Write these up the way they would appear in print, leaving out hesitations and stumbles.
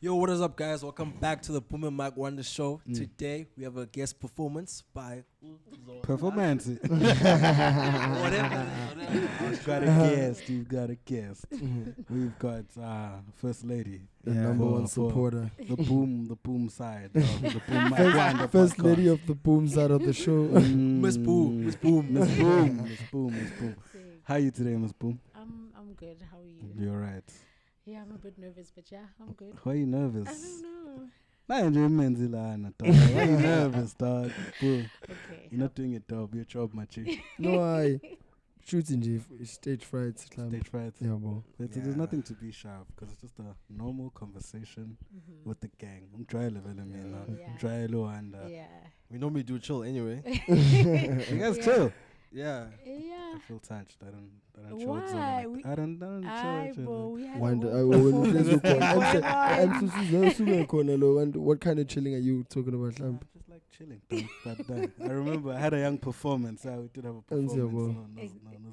Yo, what is up, guys? Welcome back to the BoomMicWonder show. Today we have a guest performance by Performance. whatever. You've got a guest. We've got First Lady, the number one supporter, the boom side, the BoomMicWonder First Lady of the boom side of the show. Miss Boom. Miss Boom. How are you today, Miss Boom? I'm good. How are you? You're right. Yeah, I'm a bit nervous, but yeah, I'm good. Why are you nervous? I don't know. Why are you nervous, dog? Bro, Okay. you're not doing it, dog. Your job, machi. No, I shooting stage fright. Stage fright. Yeah, bro. There's nothing to be shy of because it's just a normal conversation with the gang. I'm trying level and Yeah. We normally do chill anyway. you guys chill. Yeah. Yeah. I feel touched. I don't chill. Why? I don't chill. We had Wonder, a whole what kind of chilling are you talking about, Lamp? Just like chilling. But I remember I had a young performance. We did have a performance. No,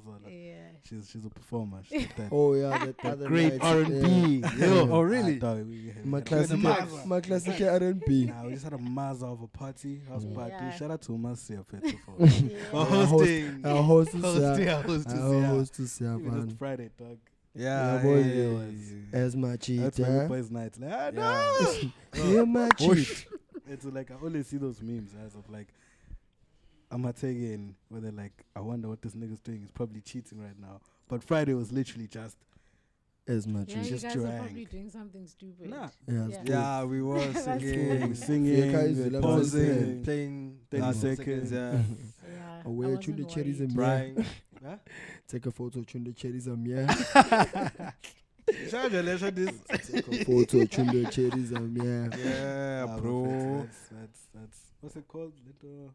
Zola. Yeah. She's a performer. She did that. Oh yeah, that other Great night, R&B. yeah. Oh, really? My classic R&B. Nah, we just had a maza of a party, house party. Yeah. Shout out to Marcia for Our host is Even Friday, dog. Yeah. boy. Yeah. As my That's cheat, my boys' night. Like, no. you're my cheat. It's like I always see those memes as of like I'm taking where they're like, I wonder what this nigga's doing. He's probably cheating right now. But Friday was literally just As my Yeah, cheat. you just guys drank. are probably doing something stupid. nah. Yeah, we were That's singing, cool. posing, playing 30 last seconds. Yeah. Yeah. Where I tune the wasn't cherries worried. and Brian. Take a photo, tune the cherries and yeah. Shout out to this. Take a photo, tune the cherries and yeah. Yeah, bro. That's what's it called? Little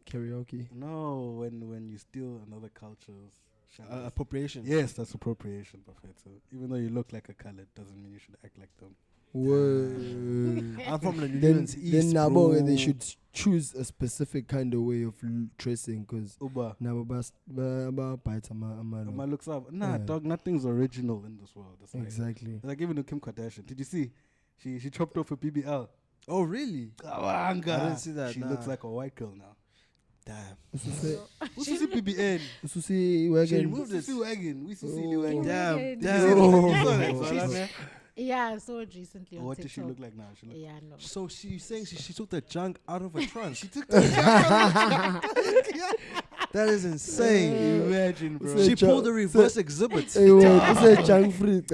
Karaoke. no, when you steal another culture's channels. Appropriation. Yes, that's appropriation, perfect. So even though you look like a colored, doesn't mean you should act like them. Whoa. I'm from the then Newlands East, Nabo, bro. they should choose a specific kind of way of dressing because Uba. Nabo My looks up. Nah, Yeah. dog, nothing's original in this world. It's exactly. like even with Kim Kardashian. Did you see? She chopped off a BBL. Oh, really? I didn't see that. She looks like a white girl now. Damn. What's this BBN? Susi She wagon. removed it. Wagon. We see wagon. Damn. Yeah. Damn. Oh. You saw that, Zola? Yeah, I saw it recently on What does she TikTok. look like now? She look Yeah, no. So she's saying she took the junk out of her trunk. She took That is insane. Imagine, bro. Say She pulled the reverse exhibit. Hey, what? This is junk free, man. If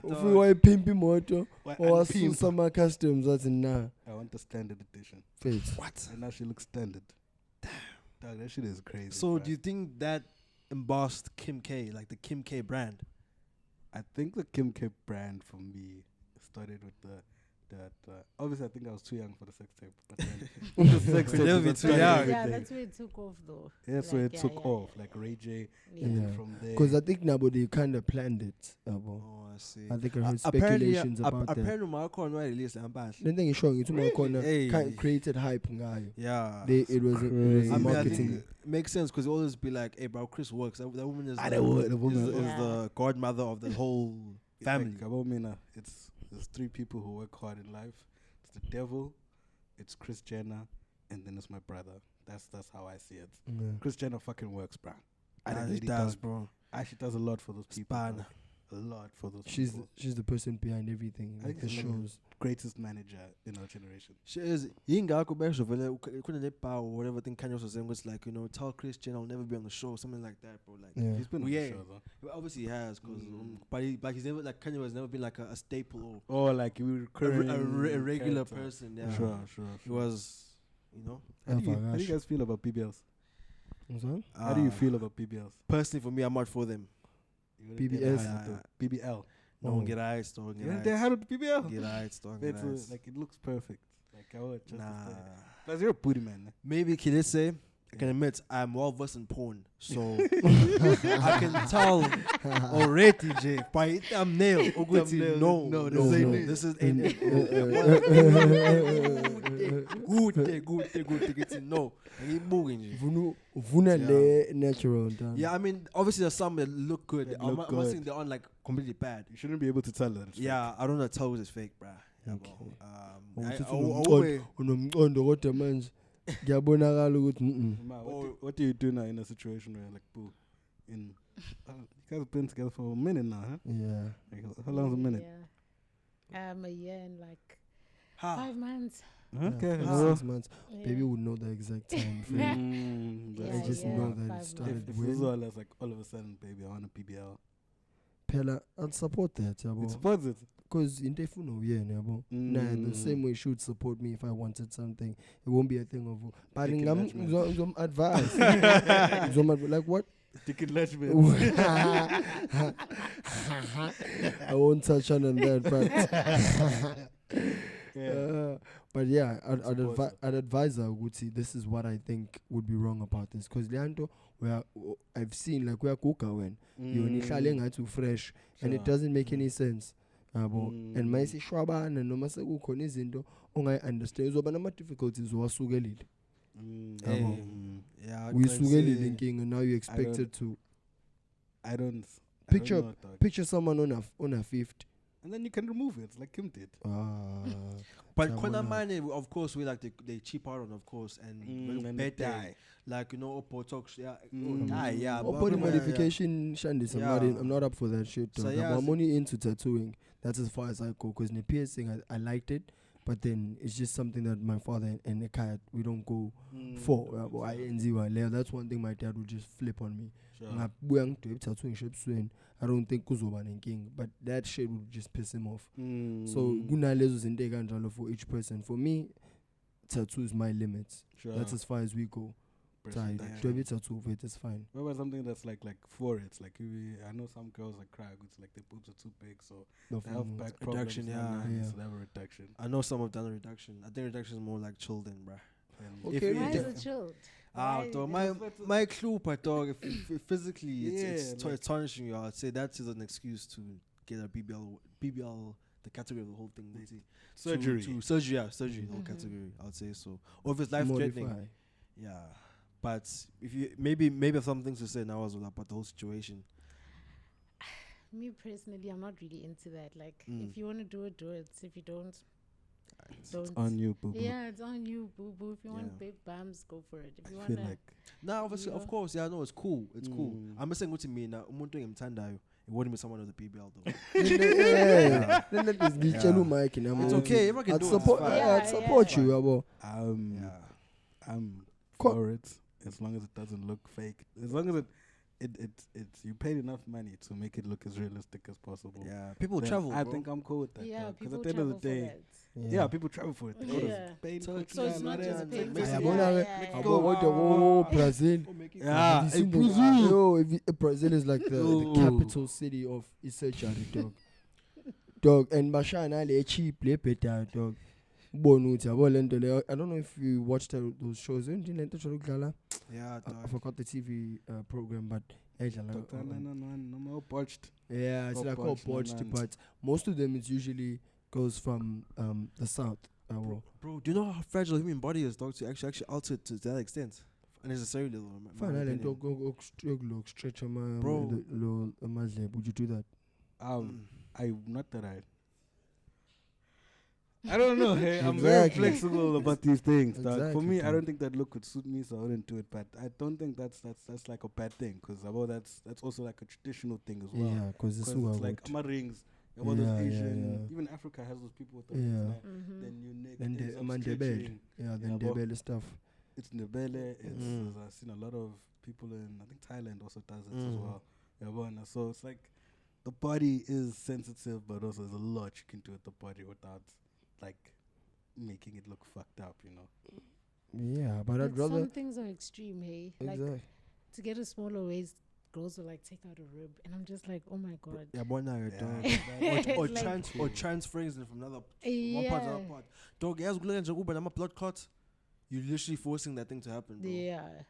dog. we want pimpy moto Why- or and some pimp. summer customs, that's nah. I want the standard edition. Face. What? And now she looks standard. Dog, that shit is crazy. So bruh. do you think that embossed Kim K, like the Kim K brand? I think the Kim K brand for me started with obviously I think I was too young for the sex tape, but then the sex Could never be that too started young. everything. Yeah, that's where it took off though. Yeah, so it Like, took off like Ray J, Yeah. and Yeah. then from there. Because I think nobody kind of planned it. Oh, I see. I think I heard Apparently, speculations about that. apparently, my corner released and bad. The thing is showing it's more corner Hey. created hype ngayo. Yeah. It was Crazy. I mean, I marketing. think it makes sense because always be like, "Hey, bro, Chris works. That woman is The woman is works. the godmother of the whole family." Like, about me now, there's three people who work hard in life. It's the devil, it's Chris Jenner, and then it's my brother. That's how I see it. Yeah. Chris Jenner fucking works, bro. He does, bro. She does a lot for those people. Span. dog. A lot for those She's people. the person behind everything, I like think the she's like shows. Greatest manager in our generation. She is. Yingako besho vele couldn't let power or whatever thing Kanye was saying was like, tell Chris Jenner I'll never be on the show, something like that, bro. Like, Yeah. He's been on Yeah. the show though. well, obviously he has, cause Mm. but he's never like Kanye has never been like a staple Oh, like we or a regular person. Yeah, Sure. He was, How do Oh, you guys feel about BBLs? What's that? How do you feel about BBLs? Personally, for me, I'm not for them. BBS? BBL. No Oh. one get eyes, dog. You didn't have it BBL? Get eyes, dog. Get It's eyes. like it looks perfect. Like I would just Nah. Plus you're a booty man. Maybe can I say? I can admit I'm well versed in porn, so I can tell already, Jay, by thumbnail. Thumbnail. No, No, this ain't it. this is ain't it. Good. No, Vuna le natural. done. yeah, I mean, obviously there's some that look good. That I'm look not saying good. they aren't like completely bad. You shouldn't be able to tell that. It's Yeah, I don't know. Tell it's fake, bruh. Okay. Always, unomqondo kodwa manje kuyabonakala ukuthi Ma, what do you do now in a situation where like boo in you guys have been together for a minute now, huh? yeah. Like, how long's a minute? Yeah. A year and like ha. 5 months. Okay. Yeah, well, 6 months. Yeah. Baby would know the exact time frame. Yeah, I just yeah, know that 5 it started if when. Zola like all of a sudden, baby, I want a BBL. Phela I'd support that, It yabo. supports it. Because into efuna uyena yabo. Nah, the same way she would support me if I wanted something. It won't be a thing of but Dick ngam enlargement. advice. Like what? Dick enlargement. I won't touch on that, Yeah. but yeah, Support I'd advise her, would see this is what I think would be wrong about this. Because Leandro, where I've seen like where Kuka when you only to fresh and it doesn't make any sense. And my si shwaban and no masa kukhona izinto ongayi understand uzoba nama difficulties wasukelile. Yeah, Uyisukelile inkinga, now you expected to I don't picture know, dog. picture someone on a 50. And then you can remove it like Kim did. But Chabona. Kona Mane, of course, we like they cheap out on, of course, and and better, die. like Botox, yeah, Mm. Or body modification, Shandis. I'm not up for that shit. So Dog. yeah, I'm only into tattooing. That's as far as I go. Because the piercing, I liked it, but then it's just something that my father and the cat we don't go for. That's one thing my dad would just flip on me. Sure. Tattooing shit I don't think kuzoba nenking, but that shit would just piss him off. So kunalezo zinto kanjalo for each person. For me, tattoo is my limits. Sure. That's as far as we go. Person Tight. action. Do a bit tattoo of it, it's fine. What about something that's like for it? Like I know some girls that cry. It's like their boobs are too big, so No, they have back problems. Reduction, yeah. Yeah. So they have a reduction. I know some have done a reduction. I think reduction is more like children, bruh. And Okay. If Why it- is it chilled? Why Dog, is my clue, but dog, if physically it's Yeah, like- tarnishing you, I'd say that is an excuse to get a BBL, the category of the whole thing. Let's see. surgery. To surgery, yeah, surgery, the whole category. I'd say so. Or if it's life threatening, Modify. yeah. But if you maybe have some things to say now as well about the whole situation. Me personally, I'm not really into that. Like, Mm. if you want to do it, do it. If you don't, It's don't. on you, boo. Yeah, it's on you, boo boo. If you want Yeah. big bums, go for it. If you I want feel to, like Now, obviously, of Yeah. course, yeah, no, it's cool. It's cool. Mm. I'm saying what to me now. Umuntu engimthandayo, it wouldn't be someone with a BBL though. Yeah. Then let us get Yeah. you mic and It's okay. If I can I'd do support, it, it's fine. I'd support you, Yeah. yabo. Yeah. I'm Co- for it as long as it doesn't look fake. As long as it's you paid enough money to make it look as realistic as possible. Yeah. People Then travel, I bro. think I'm cool with that. yeah, Because people at the end travel of the day, for that. yeah, people travel for it. They go to Yeah. Spain, So Portugal, So it's not just Mexico, paying. Mexico. Ayabona Yeah, ke, yeah, yeah. abo kodwa wo Brazil. Yeah, Have you seen the- Yo, Brazil is like the capital city of Isejari, dog. Dog, and Bashana le cheap le better, dog. Bonuti, abo lento le. I don't know if you watched those shows. Yeah, I dog. forgot the TV program, but Dr. No more botched. yeah, it's Or like all Punch, botched, Nanans. but most of them it usually goes from the south. Bro, do you know how fragile the human body is, dog, to actually alter it to that extent? Unnecessarily, though. in my Fine, opinion. go stretch Bro. would you do that? Not that I don't know. Hey, I'm very Exactly. flexible about these things. Dog. For Exactly, me, I dog. don't think that look would suit me, so I wouldn't do it. But I don't think that's like a bad thing, because that's also like a traditional thing as well. Yeah, because it's 'Cause it's like ama rings. About Yeah, those yeah, Asian, yeah. even Africa has those people with the Yeah. rings. Nah? Mhm. Then you neck. then ends the up Mandebele. stretching. Yeah, then Yeah, the bro. belly stuff. It's Ndebele. It's Mm. I've seen a lot of people in I think Thailand also does it as Mm. well. Yeah, but so it's like the body is sensitive, but also there's a lot you can do with the body without like making it look fucked up, you know. Yeah, but I'd But rather some things are extreme, hey. Like exactly. to get a smaller waist, girls will like take out a rib, and I'm just like, oh my god. Yeah, boy, now, dog. that- or Like- transferring it from another one part to another part. Dog, yes, I'm a blood clot. You're literally forcing that thing to happen, bro. Yeah.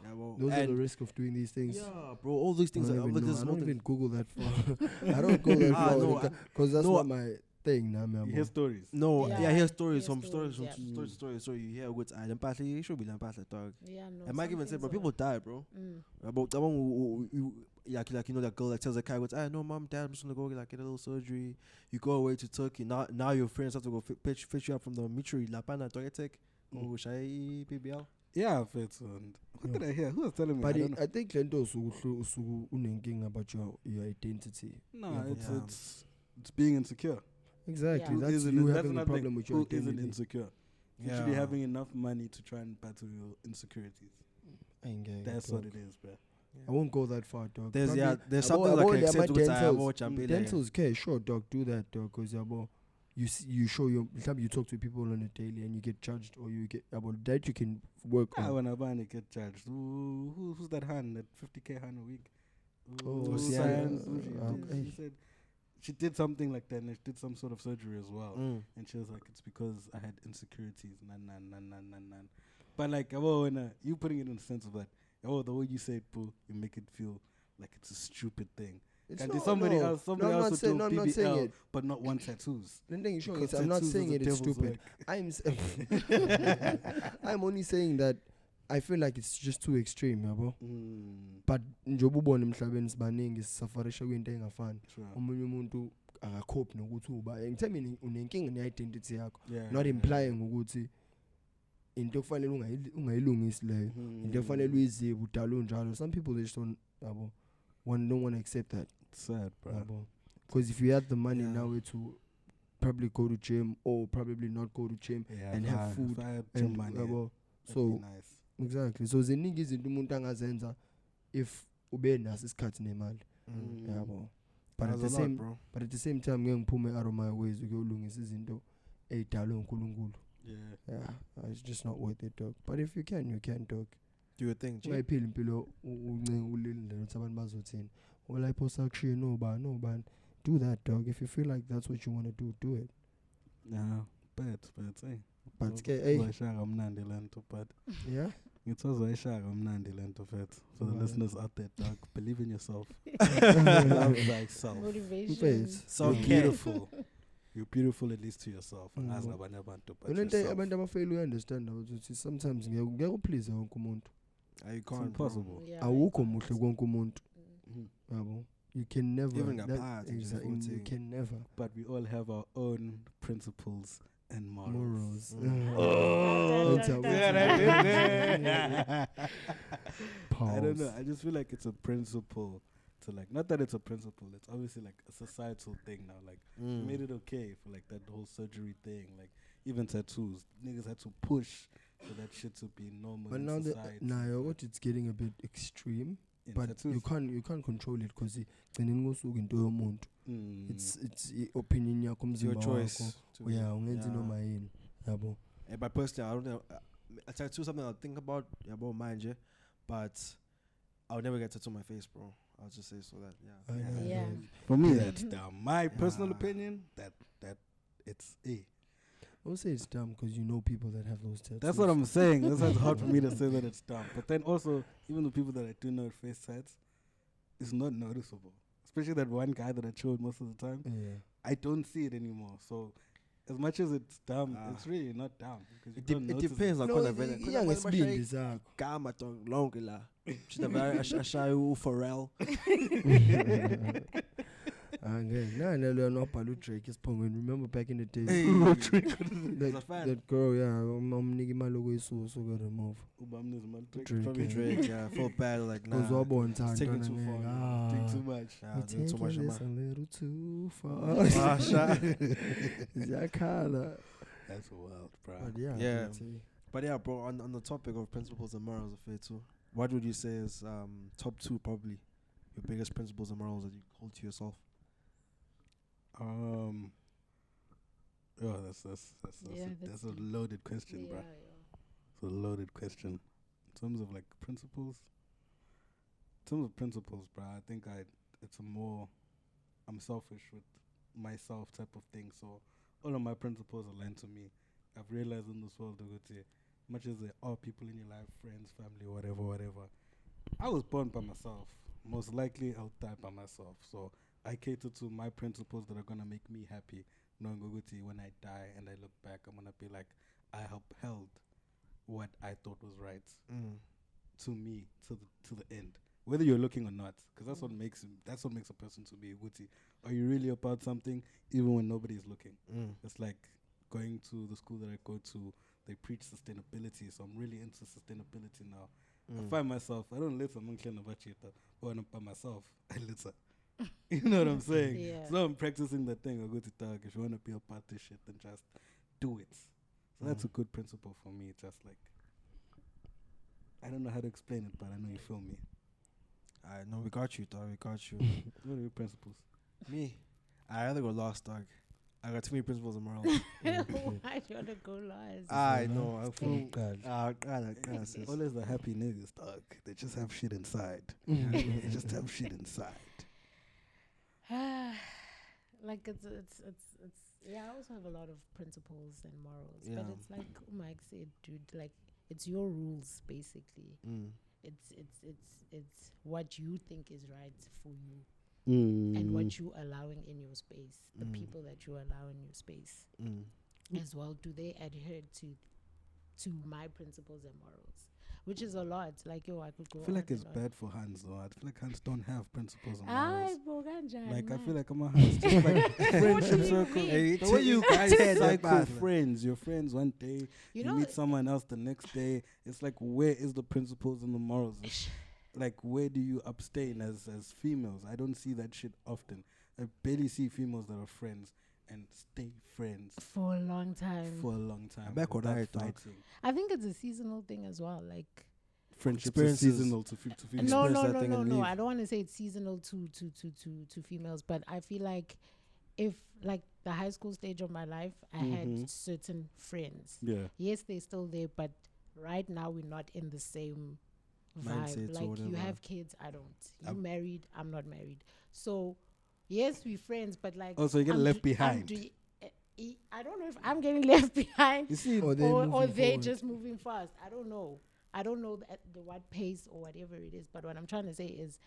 Yeah, well, Those are the and risk of doing these things. yeah, bro, all these things I are don't, but even, know. there's I more don't things. even Google that far. I don't go that far no, because that's no, not my thing. Nah, man. You hear stories. No, Yeah, yeah, I hear hear stories from stories, stories from yeah. stories to stories. So you hear what's you should be dog. Yeah, no. I might some even say, things bro, are- people die, bro. Mm. About that one, like you know that girl that tells the guy, "Ah, no, mom, dad, I'm just gonna go like get a little surgery." You go away to Turkey. Now your friends have to go fetch you up from the dormitory. La pana toiletek. Oh, shy BBL. Yeah, Fitz. And what did I hear? Who was telling me? But I don't know. I think Lento usuku unenking about your identity. No, Yeah, it's being insecure. Exactly. Yeah. That's Isn't you it- having a another problem thing. with your Who isn't identity. insecure? Yeah. Literally having enough money to try and battle your insecurities. I ain't getting That's it, what dog. it is, bro. I won't go that far, dog. There's Probably- there's Abo- something abo like le an accept ama with I dentals. watch and be like, Dentals, okay, sure, dog, do that, dog, because you show your time you talk to people on a daily and you get judged or you get about that you can work Ah, on. when I buy and get charged. Who's that hand? That 50K hand a week? Oh, Science. Sian. She said she did something like that and she did some sort of surgery as well. And she was like, it's because I had insecurities. Nan. But like, when you putting it in the sense of that, the way you say it, Pooh, you make it feel like it's a stupid thing. It's And not- there's somebody no. else No, who I'm not do saying- no, I'm not saying BBL, it. but not one tattoos. The thing is, sure, Because I'm not tattoos saying is it the is devil's stupid. work. I'm only saying that I feel like it's just too extreme, yabo. Mm, But njoba ubona emhlabeni sibaningi sisafarisha kwinto engafani. sure. Omunye umuntu akacope nokuthi uba. Ngithemba unenkinga ne-identity yakho. Yeah, Not yeah, implying ukuthi into kufanele ungayilungisi leyo. Mhm. Into kufanele uyizibe udala unjalo. Some people they just don't don't want to accept that. Sad, bro. Because if you had the money Yeah. now to probably go to gym or probably not go to gym Yeah, and if have I- food if I had gym and money, yabo. that'd So be nice. exactly. So ziningi izinto umuntu angazenza if ube naso isikhathi nemali. Yabo. But at the same time ngeke ngiphume out of my ways ukuyolungisa izinto ezidalwe uNkulunkulu. Yeah. It's just not worth it, dog. But if you can, dog. Do your thing, G. Ungayiphili impilo ulilindele ukuthi abantu bazothini. Ola ipost action no ban. Do that, dog. If you feel like that's what you want to do it. Yeah. But hey. But hey, Uzayishaka mnandi lento, but yeah. it's uzayishaka mnandi lento, fet. For the Wow. listeners out there, dog, believe in yourself. Love thyself. Motivation. Face. So You're beautiful. You're beautiful at least to yourself. Mm. Angazi nabanye abantu, but Unento yourself. abantu abafeyile uunderstand ukuthi sometimes ngeke uplease wonke umuntu. You It's can't, bro. impossible. Yeah, Awukho I muhle can't. konke umuntu. Mhm. Yabo. You can never. Even that- ngaphandle nje exactly, you futhi. can never. But we all have our own principles and morals. Morals. Oh, It's a- I don't know. Pause. I just feel like it's a principle to like, not that it's a principle. It's obviously like a societal thing now. Like, we made it okay for like that whole surgery thing. Like, even tattoos, niggas had to push for that shit to be normal But in now society. what it's getting a bit extreme. In But tattoos. you can't control it because into yomuntu. Mm. It's opinion yakho It's your umzimba choice. wakho. to- Yeah, ungenzi Yeah. noma yini. Yabo. But personally, I don't know. A tattoo something I'll think about mind, yeah. But I'll never get tattoo on my face, bro. I'll just say so that I know, Yeah. dog. For me, that's dumb. My personal Yeah. opinion, that it's a. I would say it's dumb because you know people that have those tattoos. That's what I'm saying. That's why it's hard for me to say that it's dumb. But then also, even the people that I do know at face tats, it's not noticeable. Especially that one guy that I showed most of the time. Yeah. I don't see it anymore. So, as much as it's dumb, Ah. it's really not dumb. Because you it, don't it notice depends on No, kind of event. iya ngesibindi sakho. Gama dog lonke la. She's a very ashayu Pharrell. Angeke. Nana leyo nobhala uDrake esiphongweni. Remember back in the days. Hey, that, a fan. that girl, yeah, umnika imali okuyisusa uke remove. Ubamnuz man, Drake. Drake, Probably yeah. Drake, yeah. Felt bad, like, nah. Because wabona It's taking too far. Drink too much. Yeah, We doing too much, taking this a man. little too far. Ah, sha. Ziyakhala. That's wild, bro. But yeah. Yeah. I'd say- But yeah, bro, on the topic of principles and morals of faith too, what would you say is top two probably your biggest principles and morals that you hold to yourself? Oh, that's Yeah, a that's loaded question, bro. It's a loaded question. In terms of like principles, bro, I think it's a more I'm selfish with myself type of thing. So all of my principles align to me. I've realized in this world, much as there are people in your life, friends, family, whatever. I was born by myself. Most likely I'll die by myself. So I cater to my principles that are gonna make me happy. Knowing when I die and I look back, I'm gonna be like, I upheld what I thought was right to me to the end. whether you're looking or not, because that's what makes a person to be a Guti. Are you really about something even when nobody's looking? It's like going to the school that I go to. They preach sustainability, so I'm really into sustainability now. I find myself, I don't listen about it, but when I'm by myself, I listen. You know what I'm saying? Yeah. So I'm practicing that thing. I go to talk. If you want to be a part of this shit, then just do it. So that's a good principle for me. Just like, I don't know how to explain it, but I know you feel me. I know we got you, dog. We got you. What are your principles? Me, I rather go last, dog. I got too many principles and morals. Why do you want to go last? I know. I feel God. sis. Always the happy niggas, dog. They just have shit inside. They just have shit inside. Like it's yeah, I also have a lot of principles and morals, Yeah. but it's like Mike said, dude, like it's your rules basically. It's what you think is right for you and what you allowing in your space, the people that you allow in your space as well. Do they adhere to my principles and morals? Which is a lot. Like, yo, I could go. I feel like on it's and on. bad for Hans though. I feel like Hans don't have principles and Aye, morals. bro, Like I man. feel like I'm a Hans. Just like friendship you circle. mean? Hey, The way you guys said that cycle bad, friends. You're friends one day. You know, meet someone else the next day. It's like, where is the principles and the morals? It's like, where do you abstain as females? I don't see that shit often. I barely see females that are friends and stay friends for a long time. Back without on that, dog. fighting. I think it's a seasonal thing as well. Like, Friendships are Experiences. seasonal to females. Experience that thing and no. leave. I don't want to say it's seasonal to females, but I feel like if like the high school stage of my life, I had certain friends. Yeah. Yes, they're still there, but right now we're not in the same Mindsets vibe. or Like you whatever. have kids, I don't. You married, I'm not married. So yes, we're friends, but like Oh, so you get I'm left dr- I'm behind. dr- I don't know if I'm getting left behind You see, Or they're or moving they're forward. just moving fast. I don't know the what pace or whatever it is. But what I'm trying to say is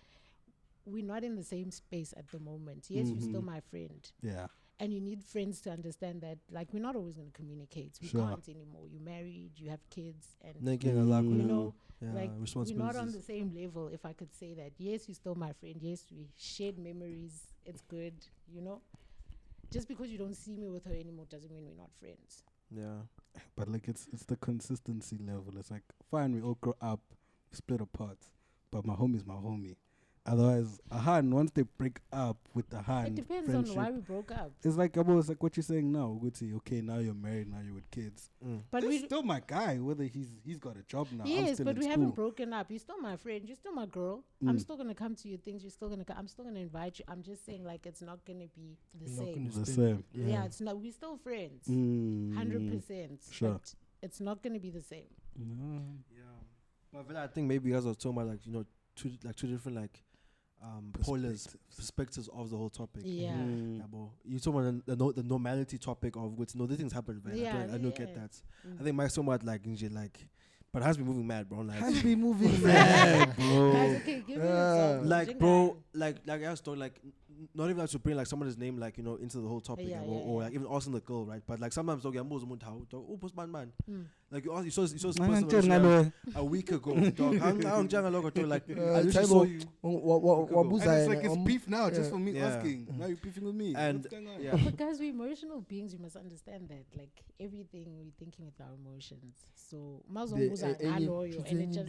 we're not in the same space at the moment. Yes, you're still my friend. yeah. And you need friends to understand that, like, we're not always going to communicate. We Sure. can't anymore. You're married, you have kids, and Naked a lot, you know, yeah, like, we're not on responsibilities. the same level. If I could say that, yes, you're still my friend. Yes, we shared memories. It's good, you know. Just because you don't see me with her anymore doesn't mean we're not friends. Yeah. But like it's the consistency level. It's like fine, we all grow up, split apart, but my homie's my homie. Otherwise, a hand once they break up with the hand, It depends friendship, on why we broke up. it's like almost like what you're saying now. Guti, okay, now you're married, now you're with kids. But He's we still my guy, whether he's got a job now. I'm yes, still but in we school. haven't broken up. You're still my friend. You're still my girl. I'm still gonna come to your things. You're still gonna. I'm still gonna invite you. I'm just saying, like, it's not gonna be the You're not same. gonna The spend- same. Yeah, it's not. We're still friends, 100%. Sure. But it's not gonna be the same. No. Yeah. But I think maybe you guys are talking about like, you know, two different like perspectives of the whole topic. Yeah. Yeah, bro. You talk about the normality topic of which these things happen, right? Yeah, I don't get yeah. that. I think Mike's talking about like but it has been moving mad, bro. Like, Has been moving mad, Guys, bro. okay, give me an example. like, bro, like I was talking like not even like to bring like someone's name like, you know, into the whole topic, Yeah, or yeah. like even asking the girl, right? But like sometimes dog, oh, postman man. Mm. Like you saw this Man, person tell on Nalo. Instagram a week ago, dog. I'm young logo, dog. Like I literally Taibo, saw you. And it's like it's beef now, just yeah. for me Yeah. asking. Now you're beefing with me. And What's going on? yeah. But guys, we're emotional beings. You must understand that. Like everything, we're thinking with our emotions. So, mazonguza ngaloyo, and it just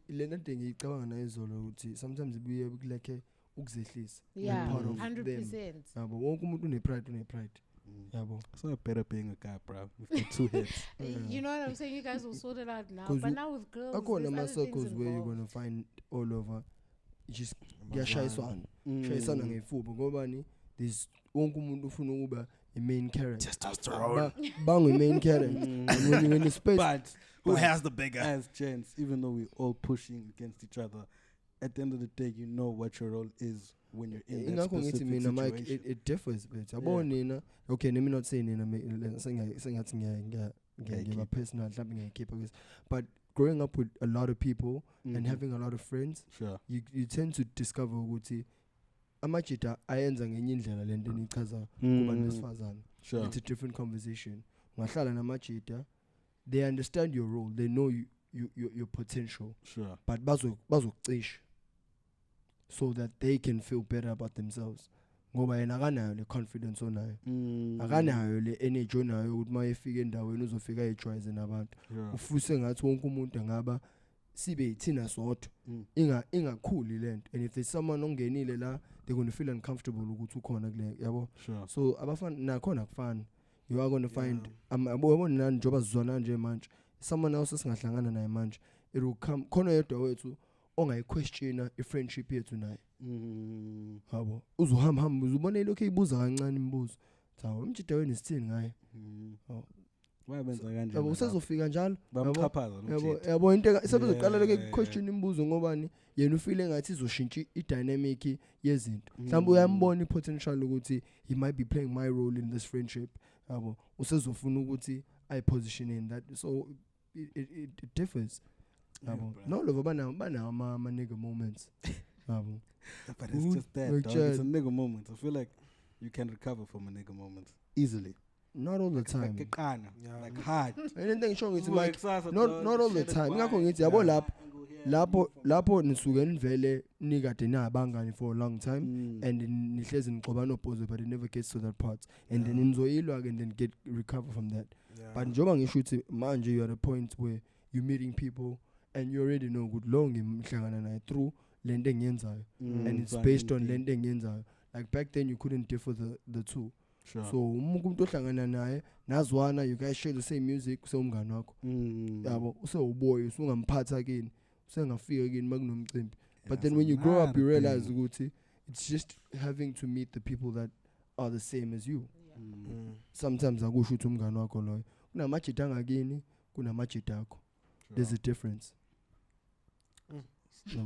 lena thing ngicabanga nayo Zola ukuthi sometimes ibuye like ukuzehlisa. yeah, part of 100%. Yabo wonke umuntu une-pride. Yabo. So I better being a guy, bro. We've got 2 heads. You know what I'm saying? You guys will sort it out now. 'Cause But you- now with girls, Akhona there's other ama-circles things where you're involved. gonna find all over just kuyashayiswana ngefuba ngobani there's wonke umuntu ufuna ukuba i-main character Testosterone. Bang character and when you're in the space But Who has the bigger? as gents, even though we're all pushing against each other, at the end of the day, you know what your role is when you're in that ingakho ngithi specific mina Mike situation. it differs but yabo nina okay let me not say nina sengathi ngiya personal mhlawumbe ngiyakhipha because but growing up with a lot of people and having a lot of friends Sure. you tend to discover ukuthi amajita ayenza ngenye indlela lento enichaza kubantu besifazane Sure. it's a different conversation ngahlala namajita they understand your role they know your potential Sure. but bazokucisha so that they can feel better about themselves. Ngoba yena akanayo le confidence onayo. Akanayo le energy onayo ukuthi mayefika endaweni uzofika ejwayeze nabantu. Ufuse ngathi wonke umuntu angaba sibe yithina sodwa. Ingakhuli lento. And if there's someone ongenile la, they're going to feel uncomfortable ukuthi ukhona kule, yabo. So abafana nakhona kufana. You are going to find abona nani njoba sizwana nje manje. Someone else esingahlangana naye manje. It will come khona yedwa wethu ongayiquestiona i-friendship yethu naye. Habo uzohamba uzubona ilokho eyibuza kancane imibuzo. Thawo umjidaweni sithini ngaye. Wayenza kanje. Yabo usezofika njalo. Bamchaphaza nomjida. Yabo into sebezoqala lokho question imibuzo ngobani yena ufile ngathi izoshintsha i-dynamic yezinto. Mhlawumbe uyambona i-potential ukuthi he might be playing my role in this friendship. Yabo usezofuna ukuthi I position in that, so it differs. No love bana ama nigga moments. But it's just that, dog. It's a nigga moment. I feel like you can recover from a nigga moment easily. Not all the time. Like hard. Anything showing it's like not all the time. Ngakho ngithi yabo lapho nisuke nivele nikade nabangani for a long time and nihlezi niqoba no pose, but it never gets to that part, and then nizoyilwa and then recover from that. But njoba ngisho ukuthi manje you are at a point where you're meeting people and you already know good long imhlangana naye through lento engiyenzayo, and it's based on lento engiyenzayo. Like back then you couldn't differ the two. Sure. So umuntu ohlangana naye nazwana, you guys share the same music, usewumngani wakho. Yabo usewuboy usungamphatha kini, usengafika kini makunomcimbi. But then when you grow up you realize ukuthi it's just having to meet the people that are the same as you. Sometimes akusho ukuthi umngani wakho loyo kunamajita ngakini kunamajita akho. There's a difference. So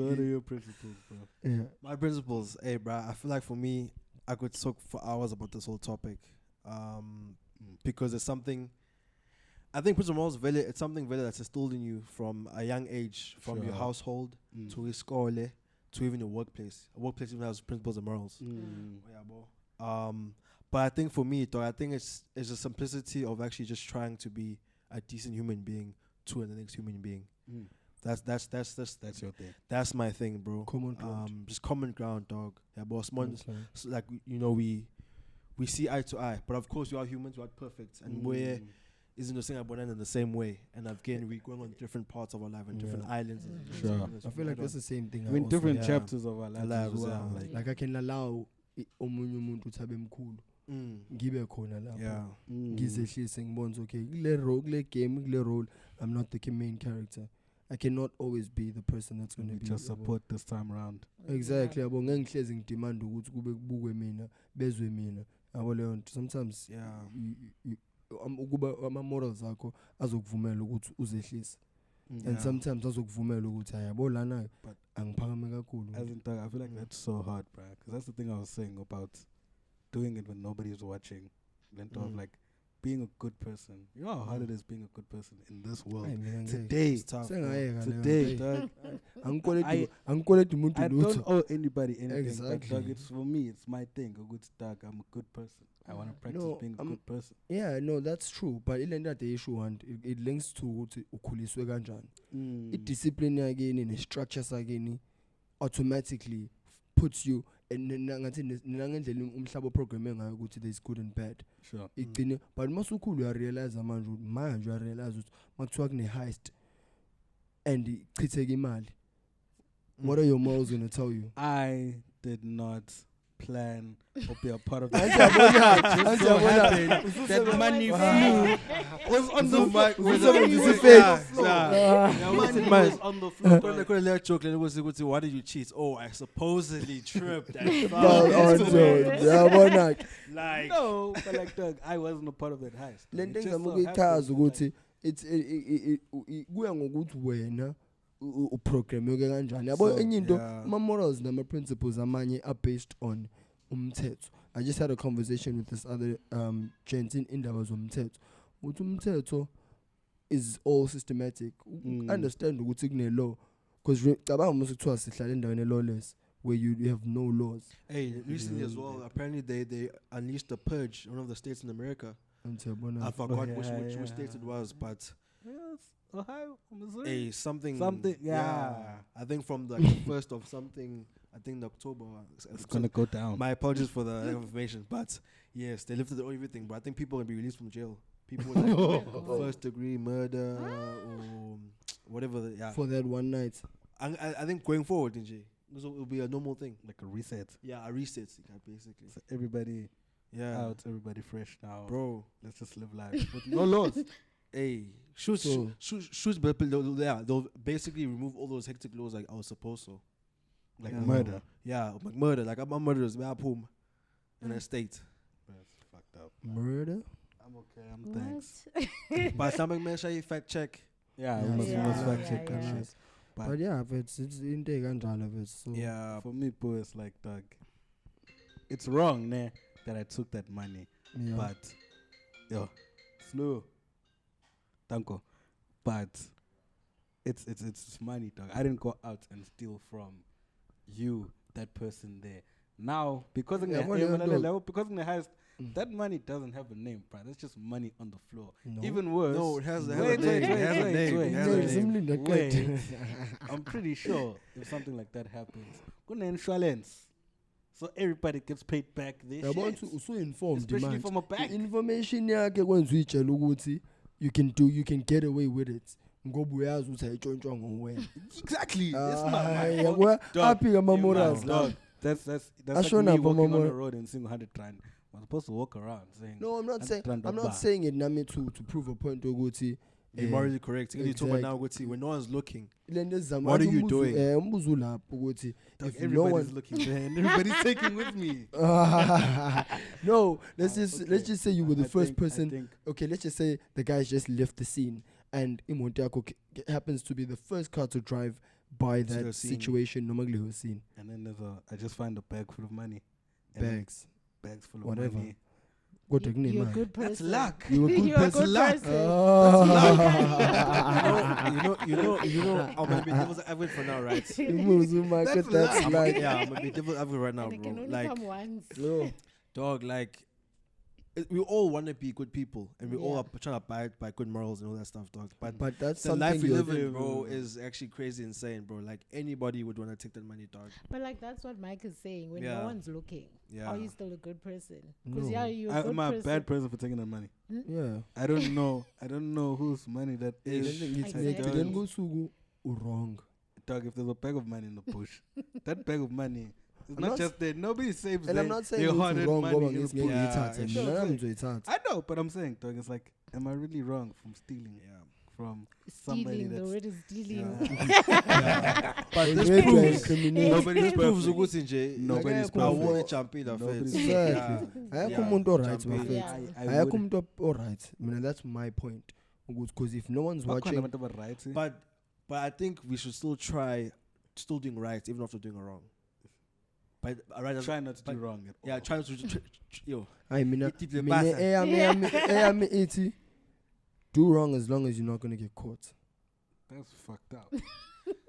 what are your principles, bro? Yeah. My principles, hey, bro. I feel like for me, I could talk for hours about this whole topic, because it's something. I think principles, it's something that's instilled in you from a young age, from your household to your school, to even your workplace. A workplace even has principles and morals. But I think for me, though, I think it's the simplicity of actually just trying to be a decent human being to the next human being. That's your thing. That's my thing, bro. Common ground. Just common ground, dog. Yeah, boss. So like we see eye to eye, but of course we are humans. We are perfect, and we're isn't the same about in the same way. And again, we're going on different parts of our life and different islands. Sure. I feel like that's the same thing. I mean, different chapters of our lives as well. Like I can allow omunye umuntu ukuthi abe mkhulu. Ngibe khona lapho ngizehlise ngibonze okay kule game kule role I'm not the main character. I cannot always be the person that's going to be just support this time around. Exactly. Yabo ngeke ngihlezi ngidemand ukuthi kube kubukwe mina bezwe mina. Yabo leyo nto sometimes ukuba ama morals akho azokuvumela ukuthi uzehlise. And sometimes azokuvumela ukuthi ayabo lana angiphakame kakhulu. I feel like that's so hard, bro, because that's the thing I was saying about doing it when nobody's watching. Lento of like being a good person. You know how hard it is being a good person in this world. Today, I don't owe anybody anything. Exactly. But dog, it's for me, it's my thing. A good dog, I'm a good person. I want to practice being a good person. Yeah, no, that's true. But the issue and it links to ukhuliswe kanjani. It discipline again in structures again automatically puts you and nangendlela umhlaba programme ngayo ukuthi there's good and bad. Sure. Igcine but masukhulu ya realize manje ya realize ukuthi makuthiwa kune heist and ichitheka imali. What are your morals going to tell you? I did not plan or be a part of that. That money flew was on the floor. Was on the floor. Why did you cheat? Oh, I supposedly tripped and fell. Like no, but like dog, I wasn't a part of that heist. It's kuya ngokuthi wena uprogram yoke kanjani yabo enye into ama morals nama principles amanye are based on umthetho. I just had a conversation with this other gent in indaba zomthetho uthi umthetho is all systematic. Understand ukuthi kune law because cabanga mase kuthiwa sihlala endaweni lawless where you have no laws. Hey, recently as well, apparently they unleashed the purge in one of the states in America. I forgot which state it was, but Ohio, Missouri. Something. Yeah. I think from the first of something. I think in October. It's gonna go down. My apologies for the lack of information, but yes, they lifted everything. But I think people are gonna be released from jail. People with like first degree murder or whatever. For that one night. I think going forward, DJ, it'll be a normal thing. Like a reset. Yeah, a reset, basically. So everybody out, everybody fresh now. Bro, let's just live life with no laws. Hey, shoots, but they'll basically remove all those hectic laws like I was supposed to. Like murder. Yeah, like murder. Like I'm murderers, in a state. That's fucked up. Murder? I'm okay, I'm thanks. But something make sure you fact check. Yeah, we must fact check that shit. But yeah, it's in take and all of it. So yeah, for me, bro, it's like, dog, it's wrong, that I took that money. Yeah. But, slow. Tanko. But it's money, dog. I didn't go out and steal from you, that person there. Now, because in the highest, that money doesn't have a name, bro. That's just money on the floor. No. Even worse. No, it has a name. Wait. I'm pretty sure if something like that happens, gonna insurance. So everybody gets paid back this shit. I want to also inform especially from a bank. Information yakhe kwenza uyitshela ukuthi you can get away with it. Ngoba uyazi ukuthi ayitshontshwa nguwena. Exactly. It's not my fault. Happy morals. That's like me walking on the road and seeing 100 rand. I'm supposed to walk around saying. No, I'm not saying it Nami to prove a point to you're morally correct. You talk about now when no one's looking. What are you doing? If everybody's looking there and everybody's taking with me. No, let's just say you were the first person. Okay, let's just say the guys just left the scene and Imontiako happens to be the first car to drive by that situation. Normally was seen. And then I just find a bag full of money. Bags full of money. You're a good person. That's luck. You're a good person. That's I'm gonna be devil's advocate for now, right? That's luck. Yeah, I'm gonna be devil's advocate right now, And it bro. can only Like, come once. dog, like we all want to be good people, and we all are trying to abide by good morals and all that stuff, dog. But that's the something life we live in, bro, is actually crazy insane, bro. Like anybody would want to take that money, dog. But like that's what Mike is saying. When no one's looking, are you still a good person? Because No. you're a good I'm a person. bad person for taking that money. Yeah. I don't know whose money that is. Exactly. Wrong. Dog, if there's a bag of money in the bush, that bag of money is I'm not not just there. Nobody saves And their, I'm not saying their it's hard-earned wrong. money. I I know, but I'm saying, dog, it's like, am I really wrong from stealing? Yeah. From somebody Stealing, the that's word is stealing. But this proves nobody's I won't perfect. champion of Nobody's it. Exactly. Yeah. Alright. I mean, that's my point. Because if no one's watching, But I think we should still try doing right even after doing wrong. But try not to do wrong at all. Yeah, try not to yo. I mean, Keep the do wrong as long as you're not gonna get caught. That's fucked up.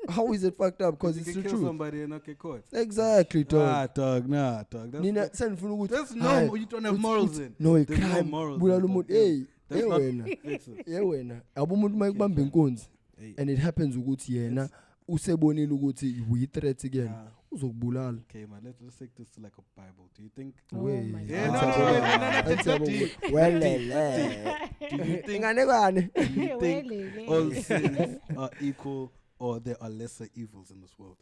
How is it fucked up? Because you it's can the kill truth. somebody and not get caught. Exactly, dog. Dog. That's no. You don't have morals in. No, There's no morals. Hey, That's not wena abumuntu mayikubamba inkunzi and it happens ukuthi yena usebonile ukuthi uyi-threat again uzokubulala. Okay, man, let's take this to like a Bible. Do you think? Oh my Yeah, God. no. Do you think all sins are equal or there are lesser evils in this world?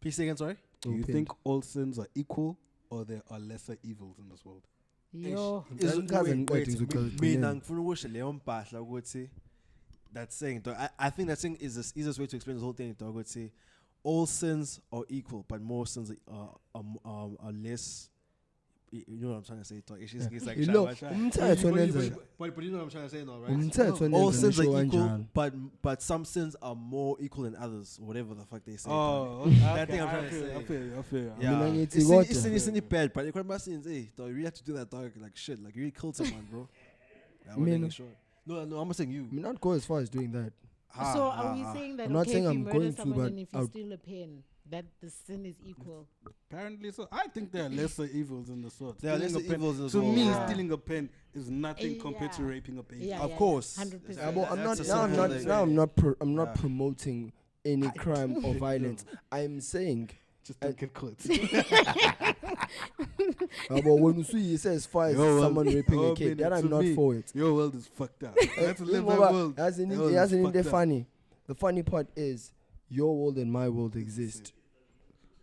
Please say again, sorry? Do you think all sins are equal or there are lesser evils in this world? Yo. That's saying, dog, I think that saying is the easiest way to explain this whole thing, dog. I would say all sins are equal, but more sins are less. You know what I'm trying to say, dog. It's like but you know what I'm trying to say now, right? All sins are equal, but some sins are more equal than others, whatever the fuck they say. That thing I'm trying to say. I feel you. Yeah, it's bad, but the sins, dog, you really have to do that, dog. Like shit, like you really killed someone, bro. Yeah, I'm making sure. No, I'm not saying you. I not go as far as doing that. So are we saying that I'm not saying if I'm you murder going to, someone but and if you steal a pen, that the sin is equal. Apparently so. I think there are lesser evils in the sword. There are lesser evils in the To sword. me, Yeah. stealing a pen is nothing compared to raping a baby. Yeah, Of course. 100%. I'm not promoting any crime or violence. I'm saying Just don't get caught. but when you see it says far as someone raping a kid, that I'm not for it. Your world is fucked up. That's live that world. Funny. The funny part is your world and my world exist.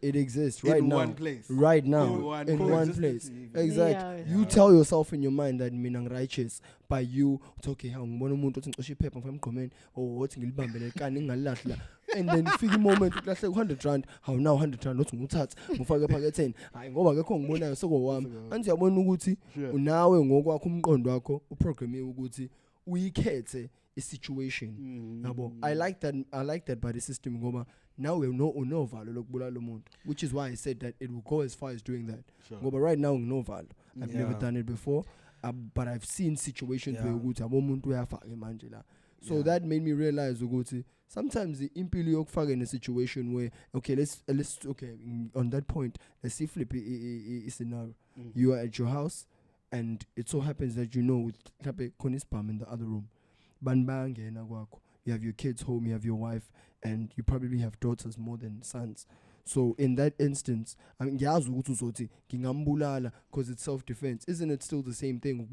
It exists right in now. one place. Right now. In one place. Exactly. Yeah. You tell yourself in your mind that I'm righteous. By you, it's okay. I'm going to comment or what's in the and then figure moment like 100 rand. How now 100 rand? What's muthat? Mufaka packet 10. I go back home. Mona so go warm. And you are Guti. Now we go kumqondo program ukuthi uyikhethe a situation. I like that by the system ngoba now we know value lokubulala umuntu, which is why I said that it will go as far as doing that. But right now no value. I've never done it before, but I've seen situations where ukuthi abomuntu uyafaka manje la. So that made me realize ukuthi sometimes the impili yokufaka in a situation where let's on that point let's see flip a scenario. You are at your house and it so happens that you know with khona spam in the other room. Banbangena kwakho. You have your kids home, you have your wife, and you probably have daughters more than sons. So in that instance, I mean, because it's self-defense. Isn't it still the same thing?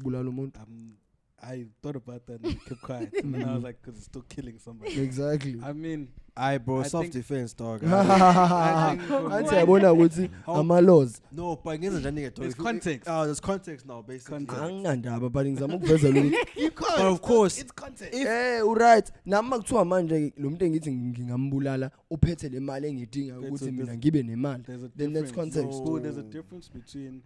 I thought about that and kept quiet. And then I was like, because it's still killing somebody. Exactly. I mean, self-defense, dog. I think I'm a laws. No, but there's context. There's context now, basically. You can't. But of course, it's context. Right. Nama kuthiwa manje lo muntu engithi ngingambulala uphethe le mali engidinga ukuthi mina ngibe nemali. Then that's context. So there's a difference between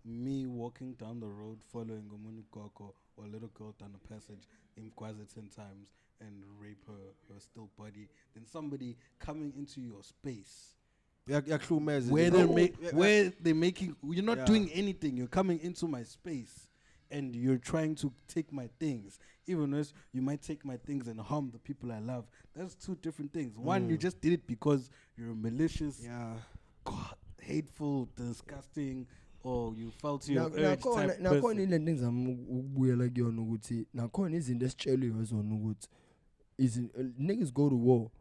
me walking down the road following Omuntu Koko or a little girl down the passage in Kwazi 10 times and rape her still body, then somebody coming into your space where they're making, you're not doing anything, you're coming into my space and you're trying to take my things, even as you might take my things and harm the people I love. That's two different things. One, you just did it because you're malicious, God, hateful, disgusting, or you felt your urge type person. Nakhona ile things ukubuyela kuyona ukuthi nakhona izinto esitsheliwe zona ukuthi niggas go to war.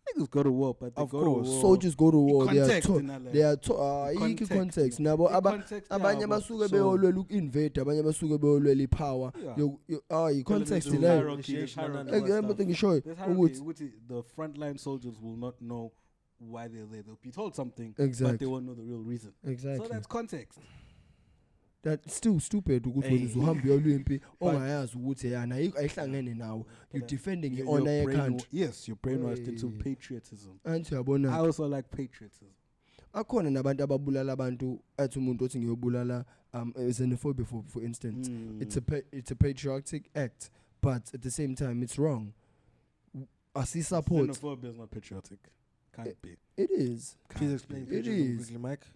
Niggas go to war, but they of go course, to war. soldiers go to war. They are context. Nabo abanye basuke beyolwela uku-invade, abanye basuke beyolwela ipower. Context leyo. Everything is showing. The frontline soldiers will not know why they're there. They'll be told something, but they won't know the real reason. Exactly. So that's context. That's still stupid ukuthi uhambe uyolwimpi ongayazi ukuthi yana ayihlangene nawo. You're defending your honor your country. Yes, you're brainwashed into patriotism. I also like patriotism. Akhona nabantu ababulala abantu athi umuntu othi ngiyobulala xenophobic for instance. It's a patriotic act, but at the same time it's wrong. Support. Xenophobia is not patriotic. Can't be. It is. Please explain. It is. Quickly, Mike.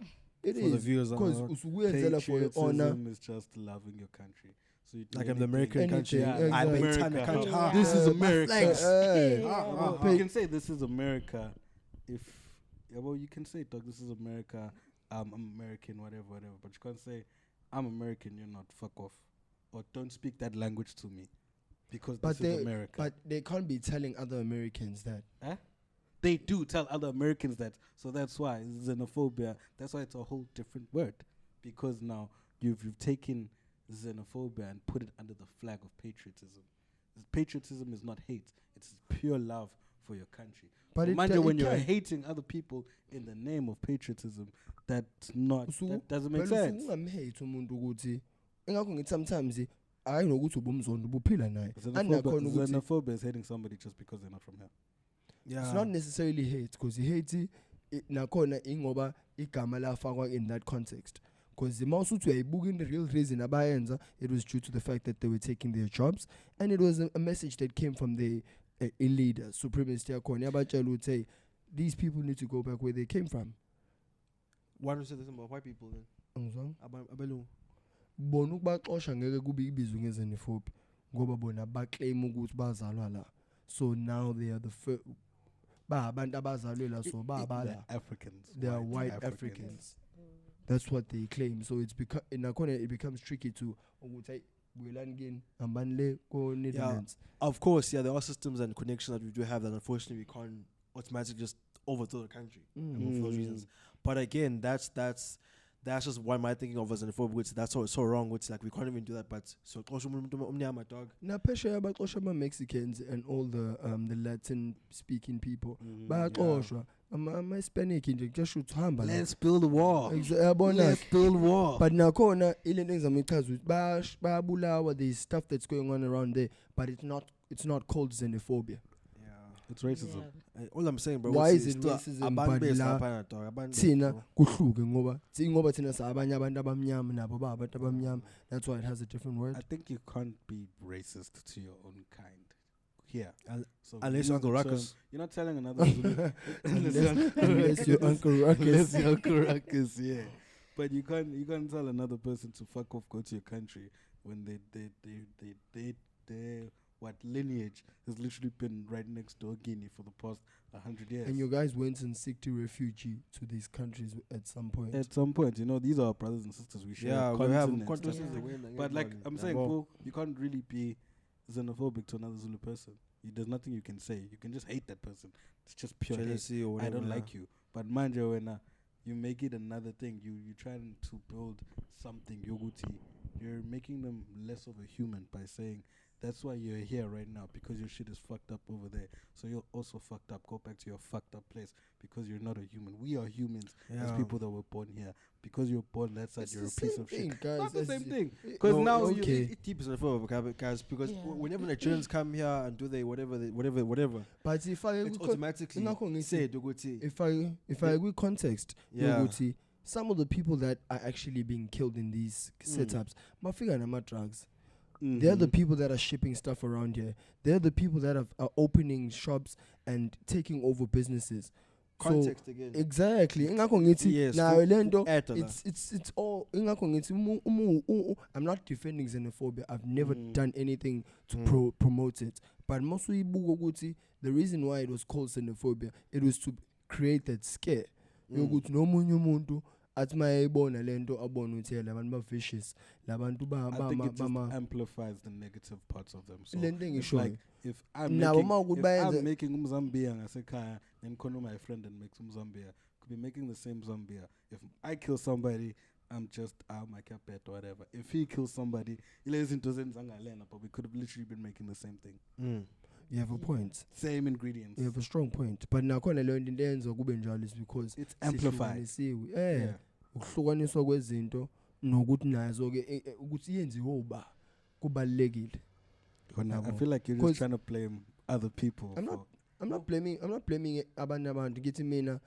It for is. The viewers because patriotism is just loving your country. So like I'm the American country. I maintain the country. This is America. You can say this is America if you can say, dog, this is America. I'm American, whatever. But you can't say I'm American. You're not. Fuck off. Or don't speak that language to me because this is America. But they can't be telling other Americans that. They do tell other Americans that, so that's why xenophobia. That's why it's a whole different word, because now you've taken xenophobia and put it under the flag of patriotism. Patriotism is not hate; it's pure love for your country. But imagine when you're hating other people in the name of patriotism, that doesn't make sense. Sometimes I know ukuthi ubumzondo buphila naye. Xenophobia is hating somebody just because they're not from here. Yeah. It's not necessarily hate, because hate nakhona ingoba igama lafakwa in that context. Because the mouse uyayibuka the real reason abayenza, it was due to the fact that they were taking their jobs, and it was a message that came from the leaders, supremacy yakhona abatshela ukuthi these people need to go back where they came from. Why don't you say this about white people then? Abelungu. Bona ukubaxosha ngeke kube ibizwe ngezenifobia ngoba bona baclaim ukuthi bazalwa la. So now they are abantu abazalwe la so They're Africans. they are white Africans. That's what they claim. So it's it becomes tricky to of course, there are systems and connections that we do have that unfortunately we can't automatically just overthrow the country for those reasons. But again, that's just why my thinking of as xenophobic, which that's so wrong. Which like we can't even do that. But so my dog. Na pesha about Mexicans and all the Latin speaking people. But I'm Hispanic just should hamba. Let's build a wall. Let's build a wall. But now corner things there's stuff that's going on around there, but it's not called xenophobia. It's racism. All I'm saying, bro. Why is it racism? Tina kuhluke ngoba thina sabanye abantu abamnyama nabo ba abantu abamnyama. That's why it has a different word. I think you can't be racist to your own kind. Here, so unless you're Uncle Ruckus. You're not telling another Zulu. unless you're Uncle Ruckus. Unless you're Uncle Ruckus, yeah. But you can't tell another person to fuck off, go to your country when they what lineage has literally been right next door Guinea for the past 100 years. And you guys went and seeked refugee to these countries at some point. At some point, these are our brothers and sisters. We share we have continents. But like I'm saying, you can't really be xenophobic to another Zulu person. There's nothing you can say. You can just hate that person. It's just pure jealousy or whatever. I don't like you. But mind you, when you make it another thing, you're trying to build something. You're making them less of a human by saying that's why you're here right now, because your shit is fucked up over there. So you're also fucked up. Go back to your fucked up place because you're not a human. We are humans as people that were born here. Because you're born that side, you're a piece of shit. Guys, not the same thing. Because now it deep xenophobic, guys. Because whenever Nigerians come here and do they whatever. But if I it's automatically say if I agree context, some of the people that are actually being killed in these setups, mafiga na drugs. They're the people that are shipping stuff around here. They're the people that are opening shops and taking over businesses. Context so, again. Exactly. Yes. It's all. I'm not defending xenophobia. I've never done anything to promote it. But the reason why it was called xenophobia, it was to create that scare. At my bona lento abona uthi labantu ba vicious labantu ba I think it just amplifies the negative parts of them. So it's like if I'm making umzambia ngasekhaya and khona my friend and makes umzambia, could be making the same zambia. If I kill somebody, I'm just my capet or whatever. If he kills somebody, but we could have literally been making the same thing. You have a point. Same ingredients. You have a strong point. But now khona leyo into enzo kube njalo is because it's amplified. Ukuhlukaniswa kwezinto nokuthi nazo ke ukuthi yenziwe uba kubalekile. I feel like you're just trying to blame other people. I'm not blaming abanye abantu. Ngithi mina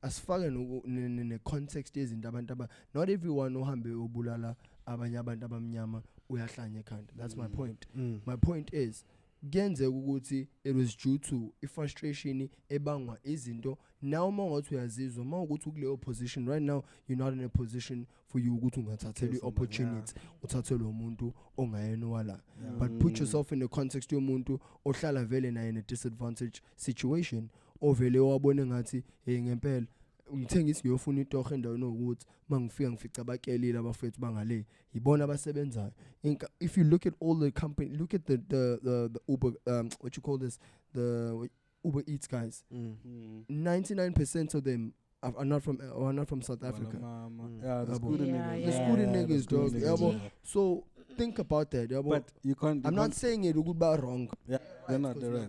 asifake ne context yezinto abantu not everyone ohambe obulala abanye abantu abamnyama uyahlanya ekhanda. That's my point. My point is genze ukuthi it was due to frustration ebangwa izinto. Now mawuthi uyazizwa mawukuthi kuleyo position right now, you're not in a position for you ukuthi ungathathela opportunity uthathele umuntu ongayena wala. But put yourself in the context yomuntu ohlala vele naye in a disadvantaged situation ovele wabone ngathi ngempela ngithengisi ngiyofuna itoho endaweni ukuthi mangifika ngifica abakelile abafethu bangale yibona abasebenzayo. If you look at all the company, look at the Uber what you call this, the Uber Eats guys, 99% of them are not from South Africa. The scooter niggas, dog. So think about that. But you can't. I'm not saying it would be wrong. Yeah, they're not. They're right.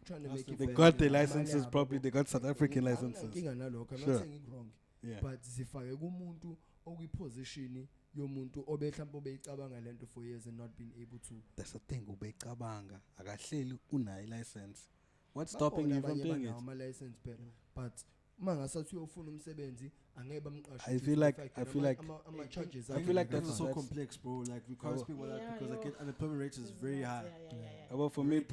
Trying to make it they got their licenses properly. They got South African licenses. I'm not saying it wrong. Yeah. But zifake kumuntu okwiposition yomuntu obehlambe obeyicabanga lento for years and not being able to. That's the thing. Ubeyicabanga akahleli una license. What's stopping you from doing it? License but mangasathi uyofuna umsebenzi angeke bamqashe. I feel like that's so complex, bro. Like we can't speak about that because like unemployment rate is very high. Well, for me,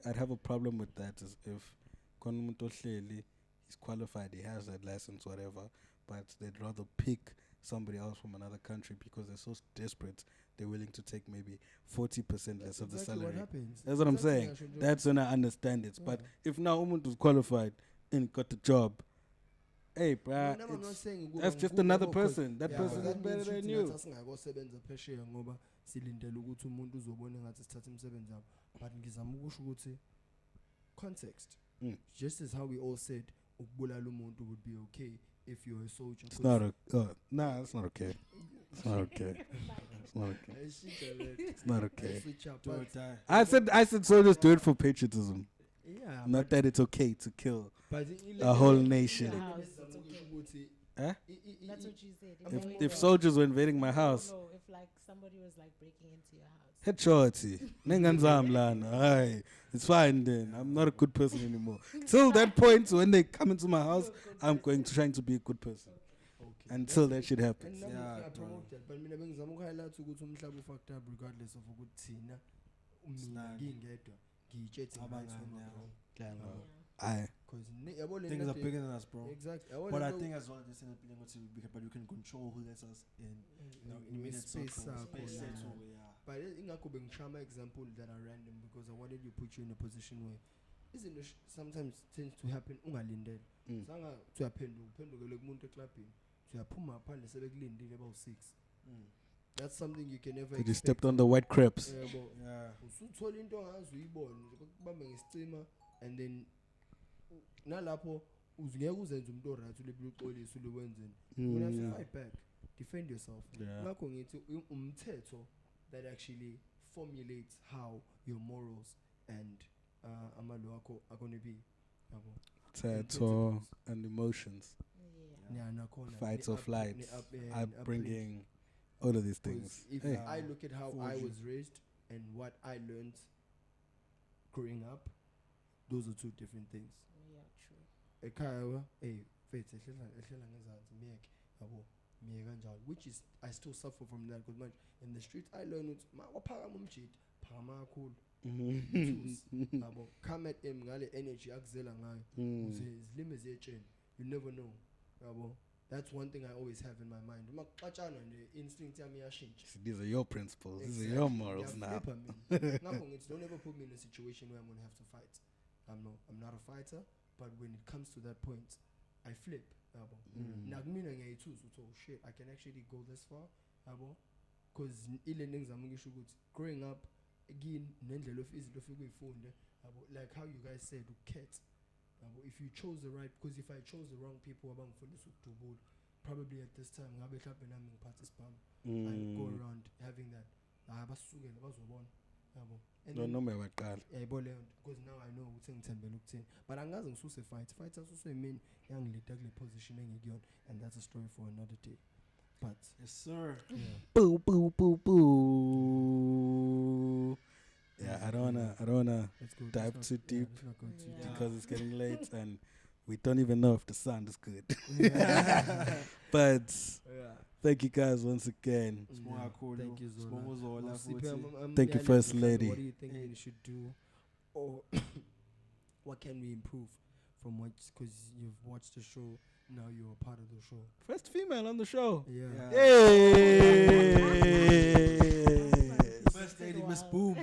I'd have a problem with that is if Konumuntu Hleli is qualified, he has that license, whatever, but they'd rather pick somebody else from another country because they're so desperate. They're willing to take maybe 40% less of the salary. What happens. That's what I'm saying. That's when I understand it. But if now Umuntu is qualified and got the job, hey, bruh, that's just another person. That person is better than you. Context. Just as how we all said, would be okay if you're a soldier. It's not nah, it's not okay. It's not okay. It's not okay. It's not okay. I said soldiers do it for patriotism. Yeah. Not that it's okay to kill a whole nation. That's what you said. If soldiers were invading my house, no, if like somebody was like breaking into your house. It's fine then. I'm not a good person anymore. Till that point, when they come into my house, I'm going to try to be a good person. Until that shit happens. Yeah, I promote that. But regardless of things are bigger than us, bro. Exactly. But I think as well, but we can control who lets us in. In space. But in a example that are random because I wanted to put you in a position where isn't it sometimes tends to happen ungalindele. To happen about 6. That's something you can never. You stepped on the white crepes. And then nalapo uzungeke uzenze umuntu orathi ulebuxolisi ulewenze you have to fight back, defend yourself. Ngakho ngithi umthetho that actually formulates how your morals and amalo akho are going to be yabo and emotions, fights or flight, upbringing, all of these things. If I look at how I was raised and what I learned growing up, those are two different things. Yeah, true. Which is I still suffer from that because in the street I learned it. Come at him, energy, you never know. That's one thing I always have in my mind. These are your principles. These are your morals now. Don't ever put me in a situation where I'm going to have to fight. I'm not a fighter, but when it comes to that point, I flip. Shit, I can actually go this far. Because growing up, again, like how you guys said, if you chose the right, because if I chose the wrong people, probably at this time, I go around having that. Because now I know but angazi ngisuse fight also mean young position and that's a story for another day. But yes sir. Boo boo boo boo. Yeah, I don't wanna dive too deep because it's getting late and we don't even know if the sound is good. But thank you guys once again. Thank you, Zola. Thank you, First Lady. What do you think we should do, or what can we improve from what? Because you've watched the show, now you're a part of the show. First female on the show. Yeah. Hey. First Lady, Miss Boom.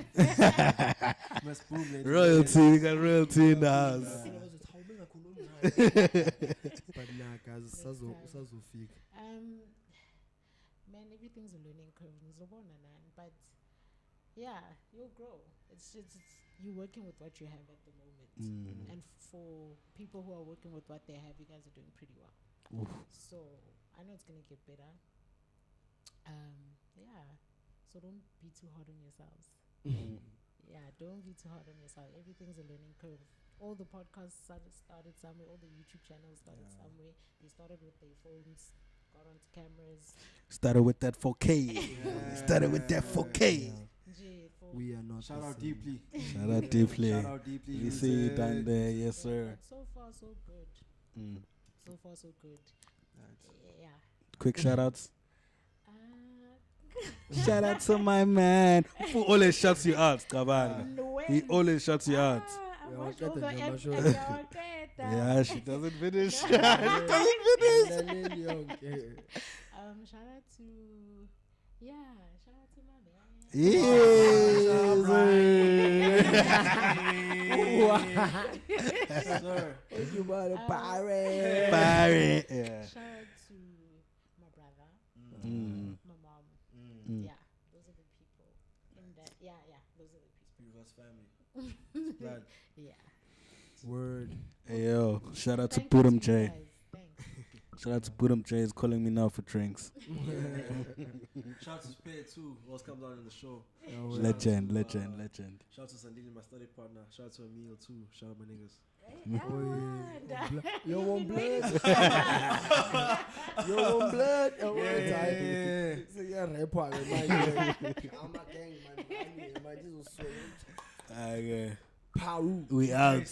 Miss Boom, lady. Royalty, we got royalty in the house. But nah, guys, man, everything's a learning curve. But yeah, you'll grow. It's you're working with what you have at the moment. And for people who are working with what they have, you guys are doing pretty well. So I know it's gonna get better. Yeah. So don't be too hard on yourselves. Yeah, don't be too hard on yourself. Everything's a learning curve. All the podcasts started somewhere. All the YouTube channels started somewhere. They started with their phones, got onto cameras. Started with that 4K. Started with that 4K. We are not. Shout out deeply. Shout out deeply. Shout out deeply. We see you down there, yes sir. So far, so good. So far, so good. Yeah. Quick shout outs. Shout out to my man who always shuts you out, Kabanga. He always shuts you out. Yeah, she doesn't finish. She doesn't finish. shout out to shout out to my man. Sir. You about a pirate. Pirate. Yeah. Shout out to my brother, my mom. Yeah, those are the people in that. Yeah, those are the people. People's family. Glad. Yeah. Word. Hey yo, shout out to Thank you Putum you J. guys. Thanks. Shout out to Putum J is calling me now for drinks. Shout out to Spade too. Always comes on in the show. Legend. Shout out to Sandini, my study partner. Shout out to Emil too. Shout out my niggas. You want blood? You want blood? So yeah, rapper, man. I'm a gang, man. Man, this was so. Okay. Paru. We out.